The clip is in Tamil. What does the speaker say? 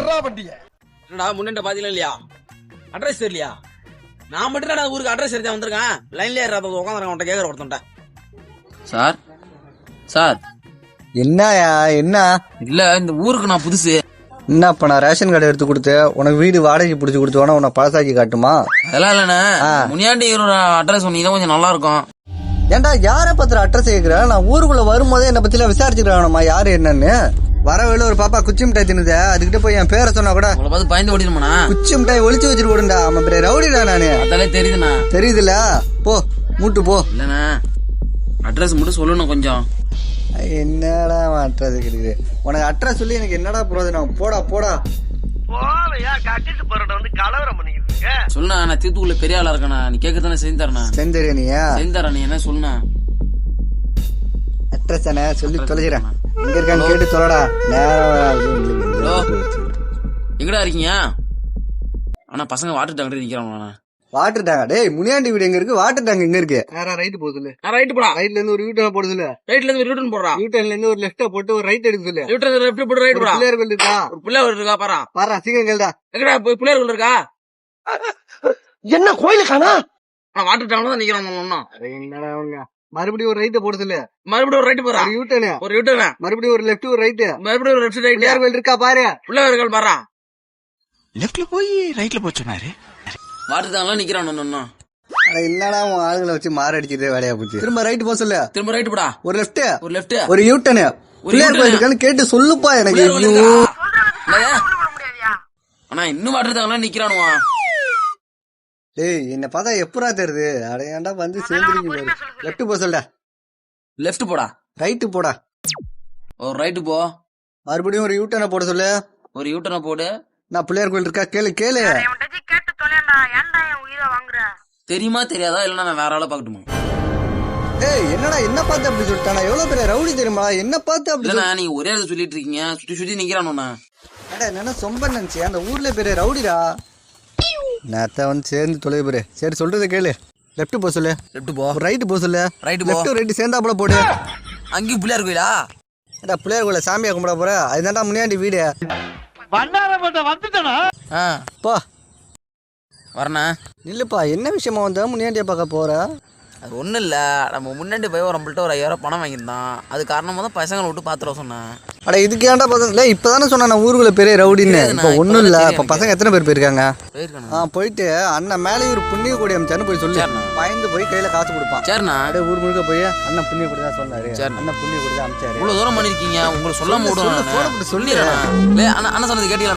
விடுறா வண்டிய. என்னடா முன்னே பாத்தீங்களா இல்லையா? அட்ரஸ் தெரியலையா? நான் மட்டும் ஊருக்கு அட்ரஸ் தெரிஞ்சா வந்திருக்கேன். லைன்ல ஏறாத உட்காந்துருக்கேன். உன்ட்ட கேக்குற ஒருத்தன்ட்ட. சார் சார் என்னயா என்ன இல்ல இந்த ஊருக்கு நான் புதுசு. என்னப்ப நான் ரேஷன் கார்டு எடுத்து கொடுத்து உனக்கு வீடு வாடகைக்கு பிடிச்சி கொடுத்தோன்னா உன்னை பழசாக்கி காட்டுமா? அதெல்லாம் இல்லண்ணே. முனியாண்டி அட்ரஸ் சொன்னீங்கன்னா கொஞ்சம் நல்லா இருக்கும். ஏன்டா யார பத்திர அட்ரஸ் கேக்குற? நான் ஊருக்குள்ள வரும்போதே என்ன பத்தில விசாரிச்சுக்கிறானம்மா யாரு என்னன்னு. வரவேல ஒரு பாப்பா குச்சி மிட்டாய் தின்னுத, அதுக்கிட்ட போய் என் பேரை சொன்னா கூட உங்களை பார்த்து பயந்து ஓடிடுமாண்ணா. குச்சி மிட்டாய் ஒளிச்சு வச்சுட்டு ஓடுண்டா. அவன் பெரிய ரவுடிடா நானு. அதாலே தெரியுதுண்ணா. தெரியுதுல, போ மூட்டு போ. இல்லண்ணா அட்ரஸ் மட்டும் சொல்லணும் கொஞ்சம். என்னடா அட்ரஸ் கிடைக்குது உனக்கு? அட்ரஸ் சொல்லி எனக்கு என்னடா பிரயோஜனம்? போடா போடா போவையா கட்டிட்டு போறத வந்து கலவரம் பண்ணிக்கிட்டு இருக்க. சொல்லுண்ணா நான் தீத்துக்குள்ள பெரிய ஆளா இருக்கேண்ணா. நீ கேட்கத்தானே செஞ்சு தரேண்ணா. செஞ்சரியா நீ? செஞ்சு தரேன். நீ என்ன சொல்லுண்ணா? அட்ரஸ் தானே சொல்லி தொலைகிறேன். எங்க இருக்கான்னு கேட்டு சொல்லடா. நேரம் எங்கடா இருக்கீங்க? ஆனா பசங்க வாட்டர் டேங்க் நிக்கிறாங்கண்ணா. வாட்டர் டேங்கா? டேய் முனியாண்டி வீடு எங்க இருக்கு? வாட்டர் டேங்க் எங்க இருக்கு? நேரா ரைட் போகுது. ரைட் போடா. ரைட்ல இருந்து ஒரு யூட்டர்ன் போடுது இல்ல? ரைட்ல இருந்து ஒரு யூட்டர்ன் போடுறா. யூட்டர்ன்ல இருந்து ஒரு லெஃப்ட் போட்டு ஒரு ரைட் எடுக்குது இல்ல? யூட்டர்ன் லெஃப்ட் போட்டு ரைட் போடா. பிள்ளையார் கோயில் இருக்கா? ஒரு பிள்ளையார் இருக்கா பாரா. பாரா சீக்கிரம் கேளுடா. எங்கடா போய் பிள்ளையார் கோயில் இருக்கா? என்ன கோயிலுக்கானா? வாட்டர் டேங்க்ல தான் நிக்கிறான். என்னடா அவங்க மறுபடியும் ஒரு ரைட் போடுது இல்ல? மறுபடியும் ஒரு ரைட் போறா. ஒரு யூட்டர்ன் மறுபடியும் ஒரு லெஃப்ட் ஒரு ரைட் மறுபடியும் ஒரு லெஃப்ட் ரைட். பிள்ளையார் கோயில் இருக்கா பாரு. பிள்ளையார் கோயில் பாரா. லெஃப்ட்ல போய் ரைட்ல போய் சொன்னாரு. வாட்டர் டேங்க்ல நிக்கிறான். என்னடா உன் ஆளுங்களை வச்சு மாரடிச்சது வேலையா போச்சு. திரும்ப ரைட் போக சொல்லு. திரும்ப ரைட் போடா. ஒரு லெஃப்ட் லெஃப்ட் ஒரு யூட்டர்ன். பிள்ளையார் கோயில் இருக்கான்னு கேட்டு சொல்லுப்பா எனக்கு. ஆனா இன்னும் வாட்டர் டேங்க்ல நிக்கிறானுவா. டேய் என்ன பார்த்தா எப்பரா தெரியுது? அடையாண்டா வந்து சேர்ந்துருக்கீங்க. லெஃப்ட் போக சொல்ல. லெஃப்ட் போடா. ரைட்டு போடா. ஒரு ரைட்டு போ. மறுபடியும் ஒரு யூட்டர்னை போட சொல்லு. ஒரு யூட்டர்னை போடு. நான் பிள்ளையார் கோயில் இருக்கா கேளு கேளு. தெரியுமா தெரியாதா? இல்லன்னா நான் வேற ஆளை பாக்கட்டுமா? ஏய் என்னடா என்ன பார்த்து அப்படி சொல்லிட்டானா? எவ்வளவு பெரிய ரவுடி தெரியுமா? என்ன பார்த்து அப்படி? இல்லண்ணா நீங்க ஒரே ஆளு சொல்லிட்டு இருக்கீங்க. சுத்தி சுத்தி நிக்கிறானுண்ணா. அட என்ன சொம்ப நினைச்சு அந்த ஊர்ல பெரிய ரவுடிடா. நேத்த வந்து சேர்ந்து தொலைவு பேரு. சரி சொல்றது கேளு. லெஃப்ட் போ சொல்லு. லெஃப்ட் போ. ரைட்டு போக சொல்லு. ரைட்டு போ. லெஃப்ட் ரைட்டு சேர்ந்தாப்புல போடு. அங்கேயும் பிள்ளையார் கோயிலா? ஏடா பிள்ளையார் கோயில சாமியா கும்பிட போற? அதுதான்டா முனியாண்டி வீடு. வந்துட்டா போ வரணா. இல்லப்பா என்ன விஷயமா வந்தா முனியாண்டிய பார்க்க போற? அது ஒன்றும் இல்லை. நம்ம முன்னாடி போய் நம்மள்ட்ட ஒரு 5000 பணம் வாங்கியிருந்தான். அது காரணமாக தான் பசங்களை விட்டு பார்த்துட சொன்னேன். அட இதுக்கு ஏன்டா பார்த்தா? இப்பதானே சொன்னேன் நான் ஊருக்குள்ள பெரிய ரவுடின்னு. இப்போ ஒன்றும் இல்லை. இப்போ பசங்க எத்தனை பேர் போயிருக்காங்க? போயிட்டு அண்ணன் மேலே ஒரு புண்ணிய கொடி அமைச்சான்னு போய் சொல்லி பயந்து போய் கையில காசு கொடுப்பான். சரிண்ணா. அப்படியே ஊர் முழுக்க போய் அண்ணன் புண்ணிய கொடி தான் சொன்னாரு. அண்ணன் புண்ணிய கொடி தான் அமைச்சாரு. இவ்வளோ தூரம் பண்ணிருக்கீங்க. உங்களுக்கு சொல்லாம சொல்லிடுறேன். அண்ணா சொன்னது கேட்டீங்களா?